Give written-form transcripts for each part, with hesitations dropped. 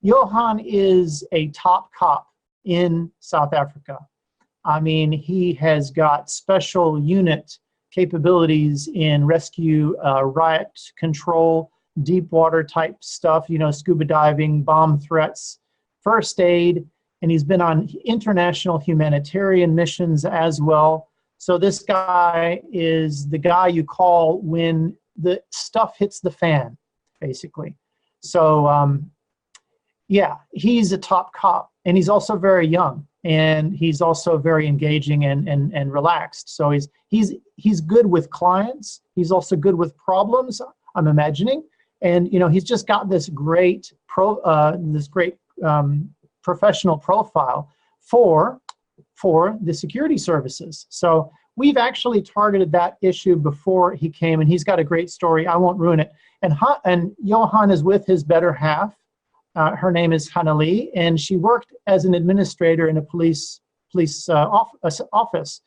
Johan is a top cop in South Africa. I mean, he has got special unit capabilities in rescue, riot control, deep water type stuff, you know, scuba diving, bomb threats, first aid, and he's been on international humanitarian missions as well. So this guy is the guy you call when the stuff hits the fan, basically. So yeah, he's a top cop, and he's also very young, and he's also very engaging and relaxed. So he's good with clients. He's also good with problems, I'm imagining. And you know, he's just got this great professional profile for the security services. So we've actually targeted that issue before he came, and he's got a great story. I won't ruin it. And Johan is with his better half. Her name is Hanali, and she worked as an administrator in a police office.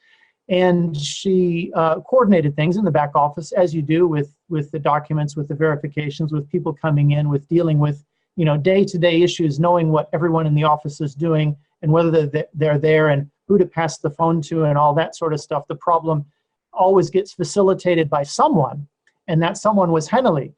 And she coordinated things in the back office, as you do with the documents, with the verifications, with people coming in, with dealing with, you know, day-to-day issues, knowing what everyone in the office is doing and whether they're there and who to pass the phone to and all that sort of stuff. The problem always gets facilitated by someone, and that someone was Hanali.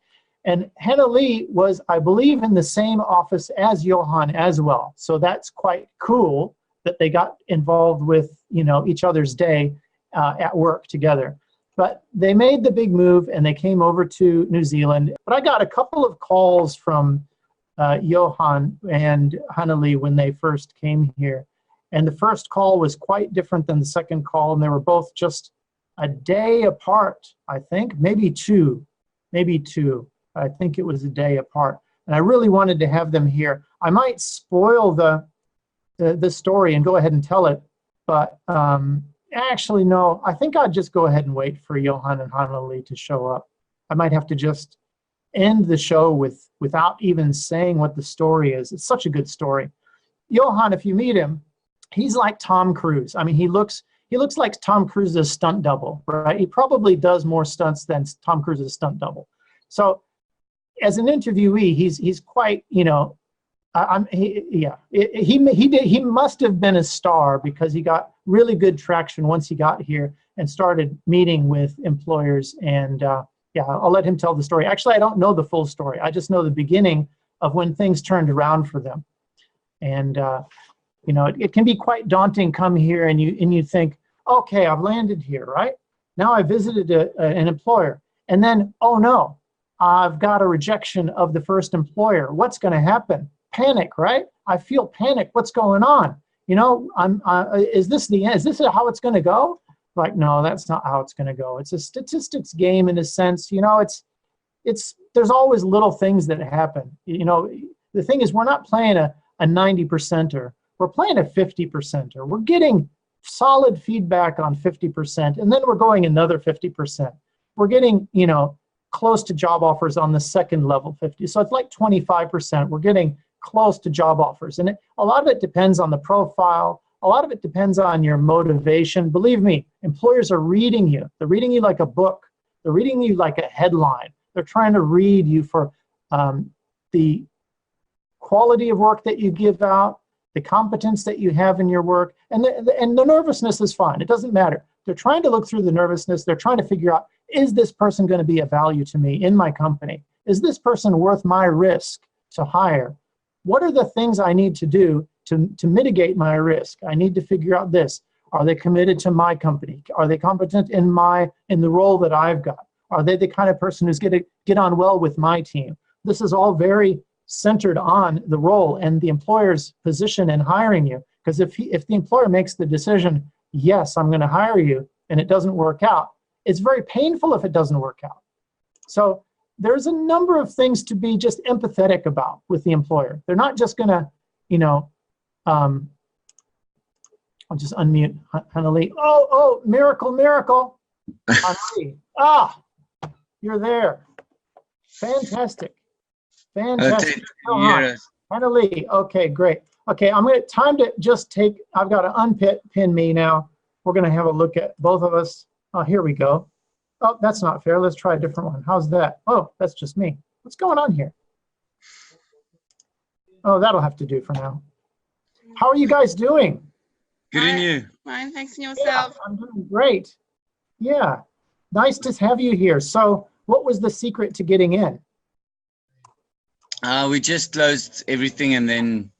And Hanali was, I believe, in the same office as Johan as well. So that's quite cool that they got involved with, you know, each other's day at work together. But they made the big move and they came over to New Zealand. But I got a couple of calls from Johan and Hanali when they first came here. And the first call was quite different than the second call, and they were both just a day apart, I think, maybe two. I think it was a day apart. And I really wanted to have them here. I might spoil the story and go ahead and tell it, but actually, no, I think I'd just go ahead and wait for Johan and Hanali to show up. I might have to just end the show without even saying what the story is. It's such a good story. Johan, if you meet him, he's like Tom Cruise. I mean, he looks like Tom Cruise's stunt double, right? He probably does more stunts than Tom Cruise's stunt double. So as an interviewee, he's quite, you know, he must have been a star because he got really good traction once he got here and started meeting with employers. And yeah, I'll let him tell the story. Actually, I don't know the full story. I just know the beginning of when things turned around for them. And you know, it can be quite daunting. Come here and you think, okay, I've landed here, right? Now I visited an employer, and then, oh no, I've got a rejection of the first employer. What's going to happen? Panic, right? I feel panic. What's going on? You know, is this the end? Is this how it's going to go? Like, no, that's not how it's going to go. It's a statistics game in a sense. You know, there's always little things that happen. You know, the thing is, we're not playing a 90%er. We're playing a 50%er. We're getting solid feedback on 50%, and then we're going another 50%. We're getting, you know, close to job offers on the second level 50. So it's like 25%. We're getting close to job offers. And a lot of it depends on the profile. A lot of it depends on your motivation. Believe me, employers are reading you. They're reading you like a book. They're reading you like a headline. They're trying to read you for the quality of work that you give out, the competence that you have in your work, and the nervousness is fine. It doesn't matter. They're trying to look through the nervousness. They're trying to figure out, is this person going to be of value to me in my company? Is this person worth my risk to hire? What are the things I need to do to mitigate my risk? I need to figure out this. Are they committed to my company? Are they competent in the role that I've got? Are they the kind of person who's going to get on well with my team? This is all very centered on the role and the employer's position in hiring you. Because if the employer makes the decision, yes, I'm going to hire you, and it doesn't work out, it's very painful if it doesn't work out. So there's a number of things to be just empathetic about with the employer. They're not just going to, you know, I'll just unmute Hanali. Oh, miracle. Hanali. You're there. Fantastic. Hanali. Okay, great. Okay, time to just take, I've got to unpin me now. We're going to have a look at both of us. Oh, here we go. Oh, that's not fair. Let's try a different one. How's that? Oh, that's just me. What's going on here? Oh, that'll have to do for now. How are you guys doing? Good in you. Fine, thanks, and Yeah, yourself? I'm doing great. Yeah, nice to have you here. So what was the secret to getting in? We just closed everything and then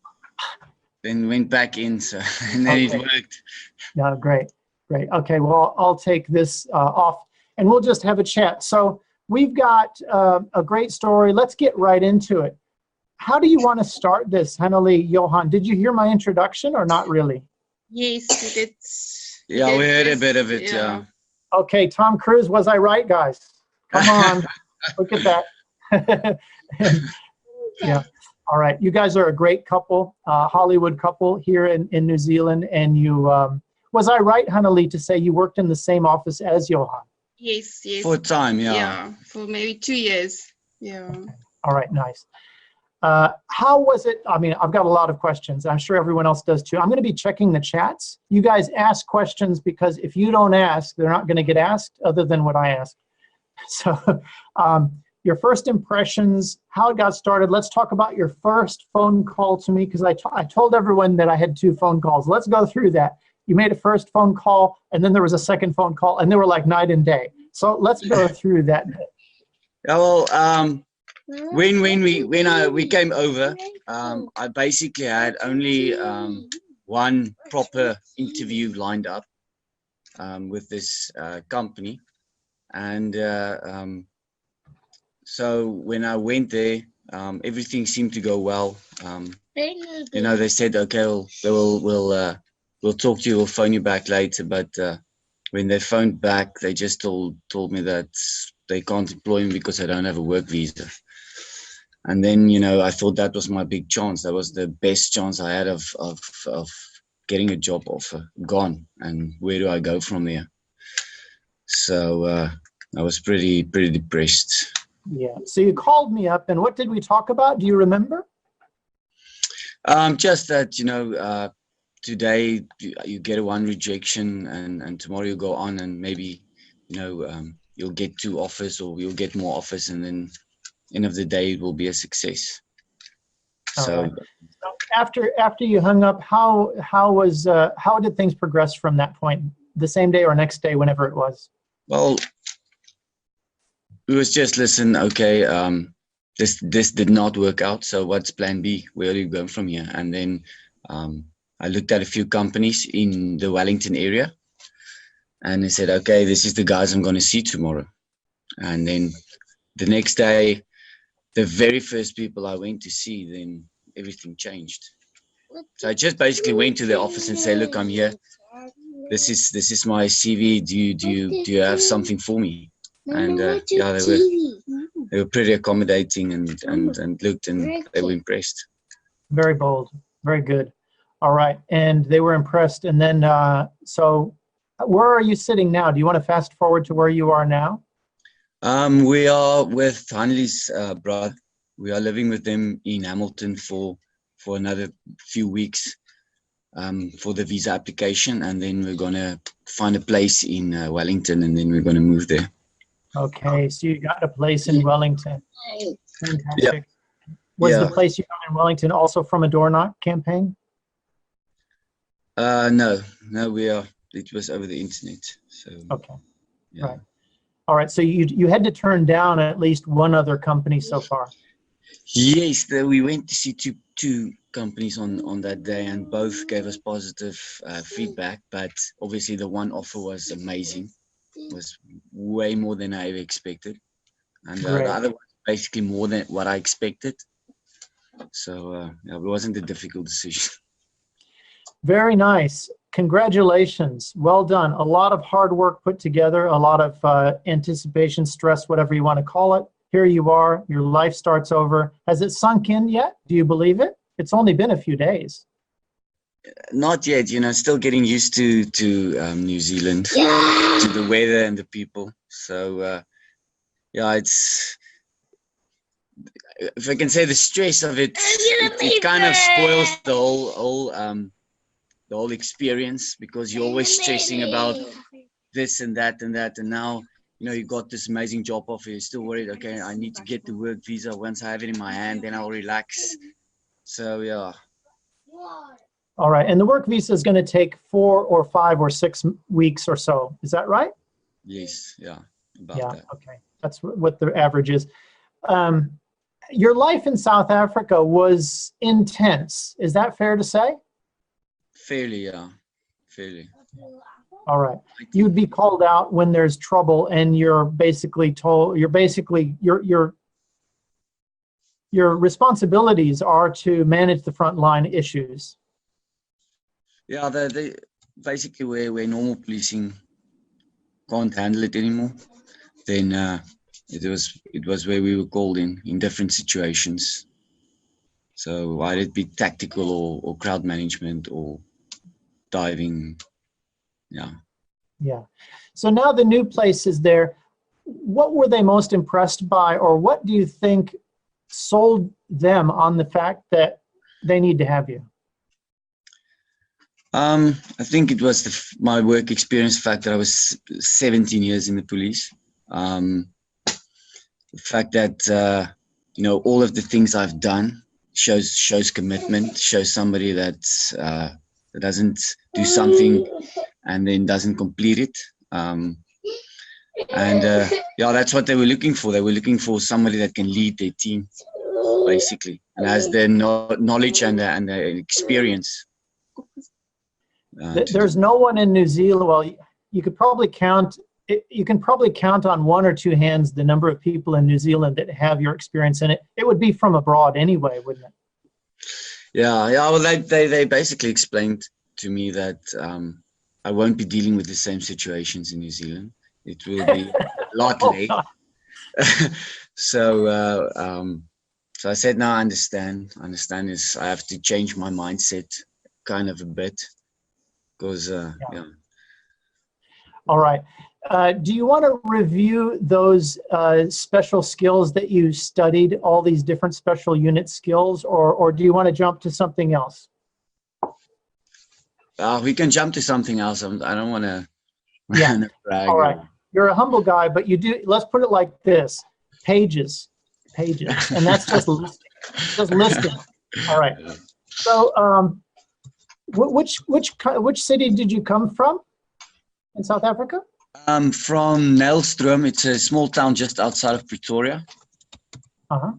went back in. So and then it Okay. worked. Yeah, great, great. Okay, well, I'll take this off and we'll just have a chat. So we've got a great story. Let's get right into it. How do you want to start this, Hanali, Johan? Did you hear my introduction or not really? Yes, we did. Yeah, we heard a yes, bit of it. Yeah. Okay, Tom Cruise, was I right, guys? Come on, look at that. Yeah, all right. You guys are a great couple, Hollywood couple here in New Zealand. And you, was I right, Hanali, to say you worked in the same office as Johan? Yes, yes. For a time, yeah. Yeah, for maybe 2 years. Yeah. All right, nice. How was it? I mean, I've got a lot of questions. I'm sure everyone else does too. I'm going to be checking the chats. You guys ask questions because if you don't ask, they're not going to get asked other than what I ask. So your first impressions, how it got started. Let's talk about your first phone call to me because I told everyone that I had 2 phone calls. Let's go through that. You made a first phone call and then there was a second phone call and they were like night and day. So let's go through that. Yeah, well, when we came over, I basically had only one proper interview lined up with this company, and so when I went there, everything seemed to go well. You know, they said, okay, we'll talk to you, we'll phone you back later, but when they phoned back, they just told me that they can't employ me because I don't have a work visa. And then, you know, I thought that was my big chance. That was the best chance I had of getting a job offer. Gone. And where do I go from there? So I was pretty depressed. Yeah. So you called me up and what did we talk about? Do you remember? Just that, you know, today you get one rejection and tomorrow you go on and maybe, you know, you'll get 2 offers or you'll get more offers and then end of the day it will be a success. So, right. So after you hung up, how did things progress from that point? The same day or next day, whenever it was? well, it was just listen, okay, this did not work out, so what's plan B? Where are you going from here? And then I looked at a few companies in the Wellington area and I said, okay, this is the guys I'm going to see tomorrow. And then the next day, the very first people I went to see, then everything changed. So I just basically went to the office and say, look, I'm here. This is my CV. Do you have something for me? And yeah, they were pretty accommodating and looked and they were impressed. Very bold, very good. All right, and they were impressed. And then, so where are you sitting now? Do you want to fast forward to where you are now? We are with Hanli's brother. We are living with them in Hamilton for another few weeks for the visa application, and then we're gonna find a place in Wellington, and then we're gonna move there. Okay, so you got a place in Wellington. Fantastic. Yeah. Was the place you got in Wellington also from a door knock campaign? No, it was over the internet. So okay, yeah. Right. All right, so you had to turn down at least one other company so far. Yes, we went to see two companies on that day, and both gave us positive feedback. But obviously, the one offer was amazing. It was way more than I ever expected, and the other one basically more than what I expected. So it wasn't a difficult decision. Very nice. Congratulations. Well done. A lot of hard work put together, a lot of anticipation, stress, whatever you want to call it. Here you are. Your life starts over. Has it sunk in yet? Do you believe it? It's only been a few days. Not yet. You know, still getting used to New Zealand, to the weather and the people. So yeah, it's, if I can say, the stress of it, it kind of spoils the whole experience, because you're always stressing about this and that and that, and now, you know, you got this amazing job offer. You're still worried, okay, I need to get the work visa. Once I have it in my hand, then I'll relax. So yeah, All right. And the work visa is going to take 4 or 5 or 6 weeks or so. Is that right? yes, yeah, about Yeah. that. Okay. That's what the average is. Um, your life in South Africa was intense. Is that fair to say? Fairly, yeah, fairly. All right. You'd be called out when there's trouble, and you're basically told, your responsibilities are to manage the frontline issues. Yeah, they basically where normal policing can't handle it anymore, then it was where we were called in different situations. So whether it be tactical or crowd management or diving, yeah. Yeah. So now the new place is there. What were they most impressed by, or what do you think sold them on the fact that they need to have you? I think it was my work experience, the fact that I was 17 years in the police. The fact that all of the things I've done shows commitment, shows somebody that doesn't do something and then doesn't complete it. Yeah, that's what they were looking for. They were looking for somebody that can lead their team, basically, and has the knowledge and the experience. There's no one in New Zealand. Well, you could probably count. You can probably count on 1 or 2 hands the number of people in New Zealand that have your experience in it. It would be from abroad anyway, wouldn't it? Yeah. Well, they basically explained to me that I won't be dealing with the same situations in New Zealand. It will be a lot less. So I said, no, I understand. I have to change my mindset kind of a bit because yeah. All right. Do you want to review those special skills that you studied, all these different special unit skills, or do you want to jump to something else? We can jump to something else. I don't want to brag. All right. You're a humble guy, but you do, let's put it like this, pages. And that's just listing. All right. So which city did you come from in South Africa? I'm from Nelstroom. It's a small town just outside of Pretoria. Uh-huh.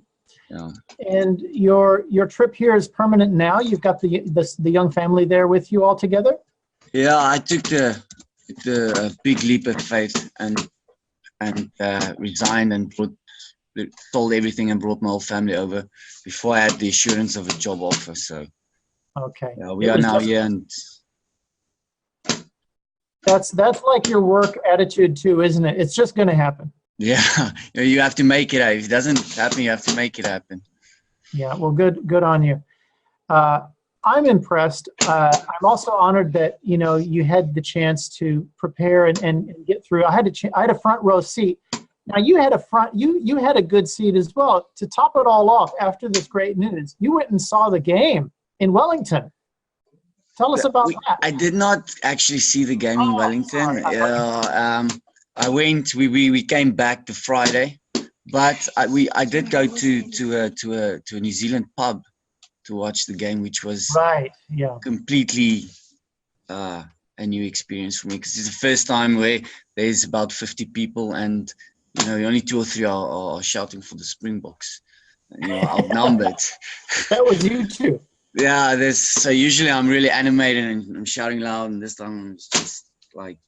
Yeah. And your trip here is permanent now? You've got the young family there with you all together? Yeah, I took the big leap of faith and resigned and sold everything and brought my whole family over before I had the assurance of a job offer. So okay, yeah, we are now here, and that's like your work attitude too, isn't it? It's just going to happen. Yeah, you have to make it happen. If it doesn't happen, you have to make it happen. Yeah, well, good on you. I'm impressed. I'm also honored that you had the chance to prepare and get through. I had a front row seat. Now you had you had a good seat as well. To top it all off, after this great news, you went and saw the game in Wellington. Tell us about that. I did not actually see the game in Wellington. I went. We came back the Friday, but I did go to a New Zealand pub to watch the game, which was completely a new experience for me, because it's the first time where there's about 50 people and only 2 or 3 are shouting for the Springboks. Outnumbered. That was you too. Yeah, so usually I'm really animated and I'm shouting loud, and this time it's just like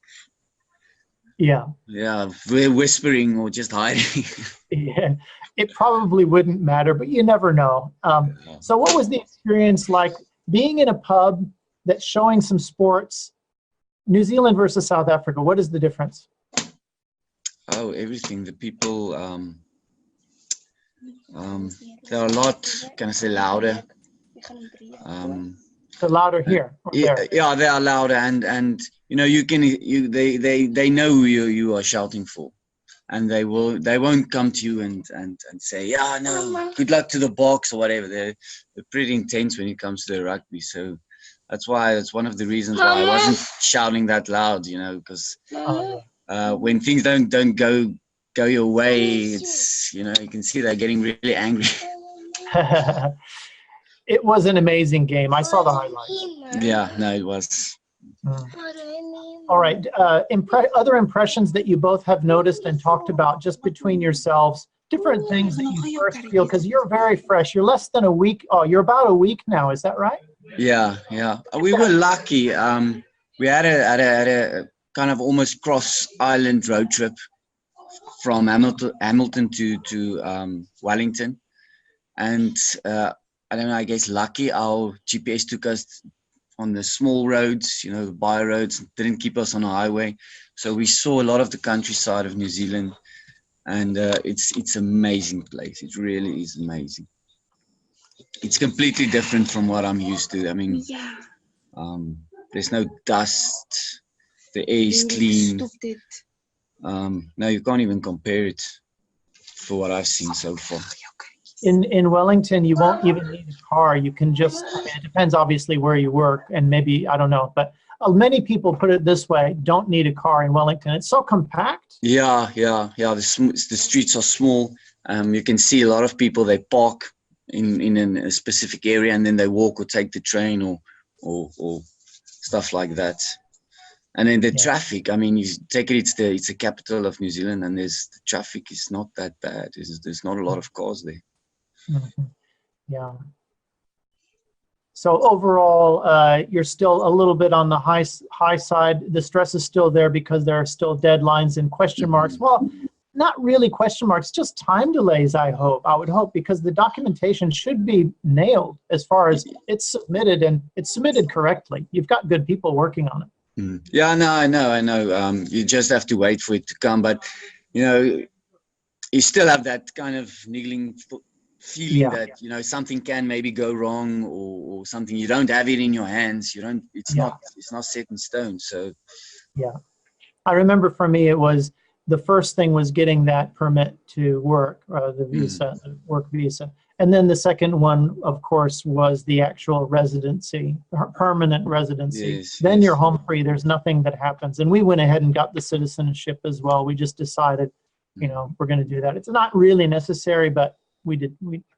we're whispering or just hiding. Yeah, it probably wouldn't matter, but you never know. So what was the experience like being in a pub that's showing some sports? New Zealand versus South Africa, what is the difference? Oh, everything. The people, they're a lot, can I say, louder. They're louder here. Yeah, they are louder, and they know who you are shouting for, and they won't come to you and say, yeah, no, good luck to the Boks or whatever. They're pretty intense when it comes to the rugby. So that's one of the reasons why I wasn't shouting that loud, because when things don't go your way, it's you can see they're getting really angry. It was an amazing game. I saw the highlights. Yeah, no, it was. All right. Other impressions that you both have noticed and talked about just between yourselves, different things that you first feel, because you're very fresh. You're less than a week. Oh, you're about a week now. Is that right? Yeah, yeah. We were lucky. We had a kind of almost cross island road trip from Hamilton to Wellington, and I don't know. I guess lucky. Our GPS took us on the small roads, you know, the by roads, didn't keep us on a highway. So we saw a lot of the countryside of New Zealand, and it's amazing place. It really is amazing. It's completely different from what I'm used to. I mean, Yeah. there's no dust. The air is clean. No, you can't even compare it for what I've seen so far. In Wellington, you won't even need a car. You can just, I mean, it depends obviously where you work, and maybe, I don't know, but many people put it this way, don't need a car in Wellington. It's so compact. Yeah. The streets are small. You can see a lot of people, they park in a specific area and then they walk or take the train or stuff like that. And then the traffic, I mean, you take it, it's the capital of New Zealand, and the traffic is not that bad. There's not a lot of cars there. Mm-hmm. Yeah. So overall, you're still a little bit on the high side. The stress is still there because there are still deadlines and question marks. Well, not really question marks, just time delays, I would hope, because the documentation should be nailed as far as it's submitted, and it's submitted correctly. You've got good people working on it. Yeah, no, I know. You just have to wait for it to come, but you know, you still have that kind of niggling feeling that, you know, something can maybe go wrong, or something. You don't have it in your hands. You don't. It's not set in stone. So yeah, I remember for me, it was the first thing was getting that permit to work, the visa, the work visa. And then the second one, of course, was the actual residency, permanent residency. Then you're home free. There's nothing that happens. And we went ahead and got the citizenship as well. We just decided, you know, we're going to do that. It's not really necessary, but we did.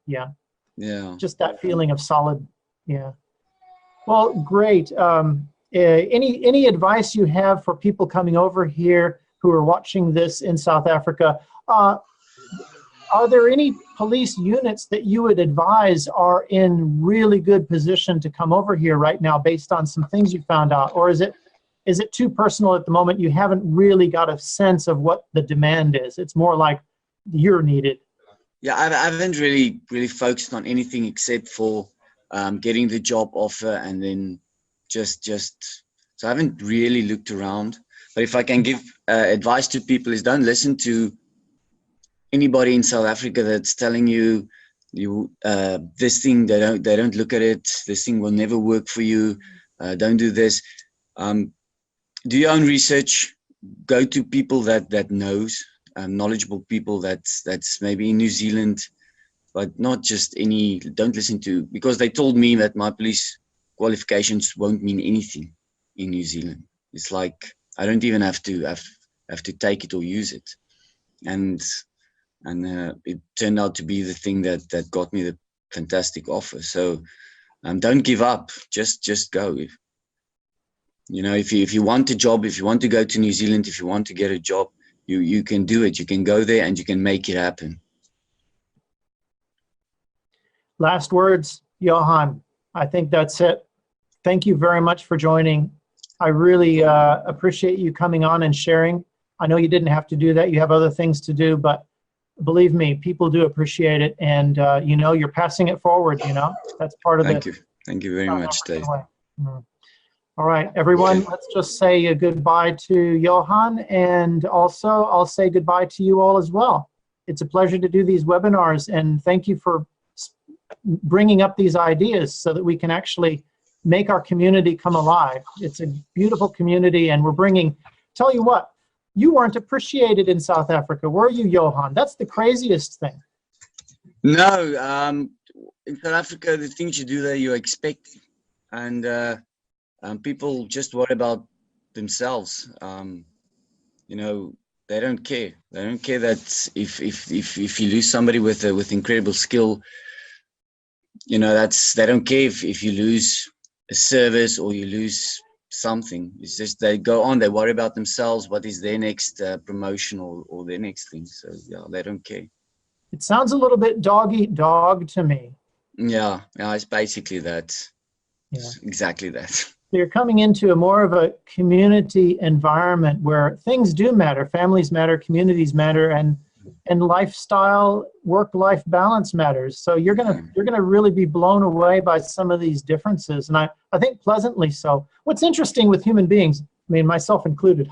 Yeah. Just that feeling of solid. Yeah. Well, great. Any advice you have for people coming over here who are watching this in South Africa? Are there any police units that you would advise are in really good position to come over here right now based on some things you found out? Or is it too personal at the moment? You haven't really got a sense of what the demand is. It's more like you're needed. Yeah, I haven't really focused on anything except for getting the job offer, and then just so I haven't really looked around. But if I can give advice to people, is don't listen to anybody in South Africa that's telling you this thing, they don't look at it, this thing will never work for you, don't do this. Do your own research, go to people that knows, knowledgeable people that's maybe in New Zealand, but not just any. Don't listen to, because they told me that my police qualifications won't mean anything in New Zealand. It's like I don't even have to take it or use it, and it turned out to be the thing that got me the fantastic offer. So don't give up. Just go. You know, if you want a job, if you want to go to New Zealand, if you want to get a job, you can do it. You can go there and you can make it happen. Last words, Johan. I think that's it. Thank you very much for joining. I really appreciate you coming on and sharing. I know you didn't have to do that. You have other things to do, but believe me, people do appreciate it. And, you know, you're passing it forward, you know. That's part of Thank you. Thank you very much, Dave. All right, everyone, let's just say a goodbye to Johan, and also I'll say goodbye to you all as well. It's a pleasure to do these webinars, and thank you for bringing up these ideas so that we can actually make our community come alive. It's a beautiful community, and we're bringing, tell you what, you weren't appreciated in South Africa, were you, Johan? That's the craziest thing. No, in South Africa, the things you do there, you expect, and people just worry about themselves. You know, they don't care. They don't care that if you lose somebody with incredible skill, you know, they don't care if you lose a service or you lose something. It's just they go on, they worry about themselves, what is their next promotion or their next thing. So yeah, they don't care. It sounds a little bit dog eat dog to me. Yeah, it's basically that. Yeah. It's exactly that. You're coming into a more of a community environment where things do matter, families matter, communities matter, and lifestyle, work-life balance matters. So you're gonna really be blown away by some of these differences, and I think pleasantly so. What's interesting with human beings, I mean, myself included,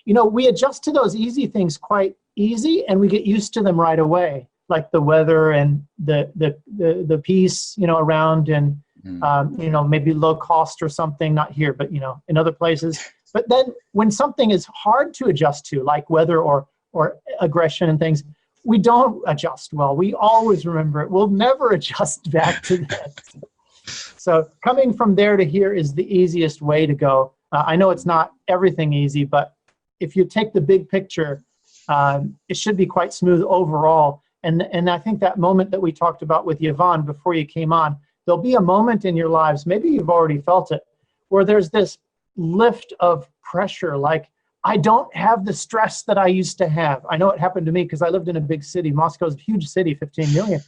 you know, we adjust to those easy things quite easy, and we get used to them right away, like the weather and the peace, you know, around, and you know, maybe low cost or something, not here, but you know, in other places. But then when something is hard to adjust to, like weather or aggression and things, we don't adjust well. We always remember it. We'll never adjust back to that. So coming from there to here is the easiest way to go. I know it's not everything easy, but if you take the big picture, it should be quite smooth overall. And I think that moment that we talked about with Johan before you came on, there'll be a moment in your lives, maybe you've already felt it, where there's this lift of pressure, like, I don't have the stress that I used to have. I know it happened to me because I lived in a big city. Moscow's a huge city, 15 million.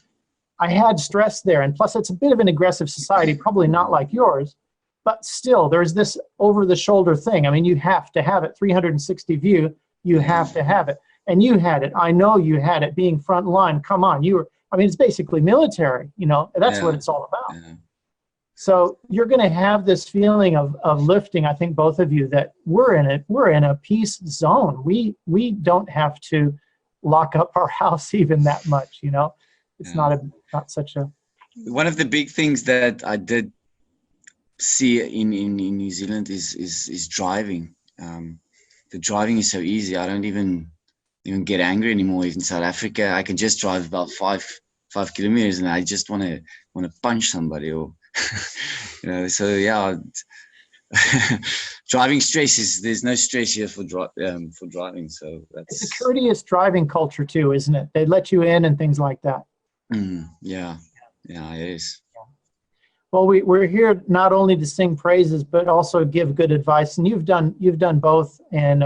I had stress there, and plus it's a bit of an aggressive society, probably not like yours, but still there's this over-the-shoulder thing. I mean, you have to have it, 360 view, you have to have it. And you had it. I know you had it, being front line. Come on, you were, I mean, it's basically military, you know, that's what it's all about. Yeah. So you're going to have this feeling of lifting, I think, both of you, that we're in a peace zone. We don't have to lock up our house even that much, you know. It's not such a. One of the big things that I did see in New Zealand is driving. The driving is so easy. I don't even get angry anymore. In South Africa, I can just drive about five kilometers, and I just want to punch somebody, or you know. So yeah, driving stress is, there's no stress here for driving. So that's, it's a courteous driving culture too, isn't it? They let you in and things like that. Yeah, it is. Well, we're here not only to sing praises, but also give good advice, and you've done both. And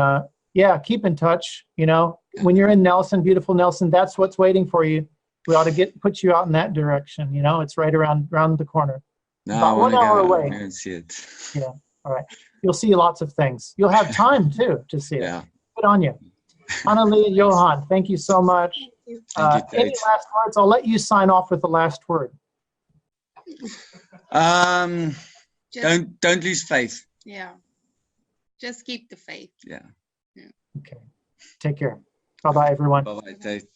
yeah, keep in touch. You know, when you're in Nelson, beautiful Nelson, that's what's waiting for you. We ought to put you out in that direction. You know, it's right around the corner. No, About 1 hour away. I see it. Yeah. All right. You'll see lots of things. You'll have time too to see it. Yeah. Good on you. Annalie, Johan, thank you so much. Thank you, Any Tate. last words? I'll let you sign off with the last word. Just, Don't lose faith. yeah. Just keep the faith. Yeah. Okay. Take care. Bye-bye, everyone. Bye bye, Tate.